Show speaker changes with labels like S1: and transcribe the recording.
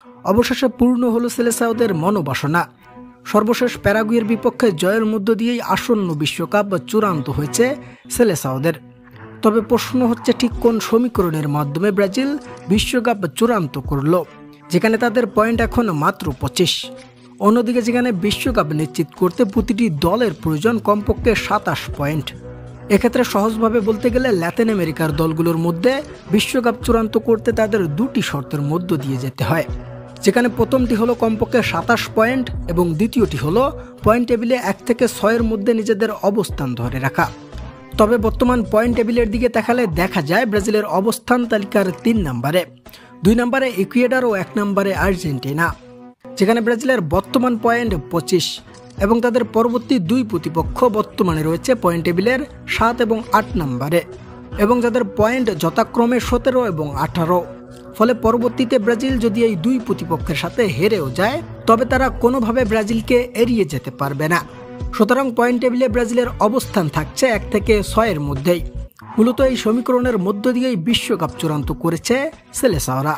S1: অবশেষে পূর্ণ হলো সেলেসাওদের মনোবাসনা। সর্বশেষ প্যারাগুয়ের বিপক্ষে জয়ের মধ্য দিয়েই আসন্ন বিশ্বকাপ চূড়ান্ত হয়েছে সেলেসাওদের। তবে প্রশ্ন হচ্ছে, ঠিক কোন সমীকরণের মাধ্যমে ব্রাজিল বিশ্বকাপ চূড়ান্ত করল, যেখানে তাদের পয়েন্ট এখন মাত্র 25। অন্যদিকে যেখানে বিশ্বকাপ নিশ্চিত করতে প্রতিটি দলের প্রয়োজন কমপক্ষে 27 পয়েন্ট। এক্ষেত্রে সহজভাবে বলতে গেলে ল্যাতিন আমেরিকার দলগুলোর মধ্যে বিশ্বকাপ চূড়ান্ত করতে তাদের দুটি শর্তের মধ্য দিয়ে যেতে হয়, যেখানে প্রথমটি হলো কমপক্ষে 27 পয়েন্ট এবং দ্বিতীয়টি হলো পয়েন্ট টেবিলে 1 থেকে 6-এর মধ্যে নিজেদের অবস্থান ধরে রাখা। তবে বর্তমান পয়েন্ট টেবিলের দিকে তাকালে দেখা যায় ব্রাজিলের অবস্থান তালিকার 3 নম্বরে, 2 নম্বরে ইকুয়েডর ও 1 নম্বরে আর্জেন্টিনা, যেখানে ব্রাজিলের বর্তমান পয়েন্ট 25 এবং তাদের পরবর্তী দুই প্রতিপক্ষ বর্তমানে রয়েছে পয়েন্ট টেবিলের 7 এবং 8 নম্বরে এবং যাদের পয়েন্ট যথাক্রমে 17 এবং 18। ফলে পরবর্তীতে ব্রাজিল যদি এই দুই প্রতিপক্ষের সাথে হেরেও যায়, তবে তারা কোনোভাবে ব্রাজিলকে এড়িয়ে যেতে পারবে না। সুতরাং পয়েন্ট টেবিলে ব্রাজিলের অবস্থান থাকছে 1 থেকে 6-এর মধ্যেই। মূলত এই সমীকরণের মধ্য দিয়েই বিশ্বকাপ চূড়ান্ত করেছে সেলেসাওরা।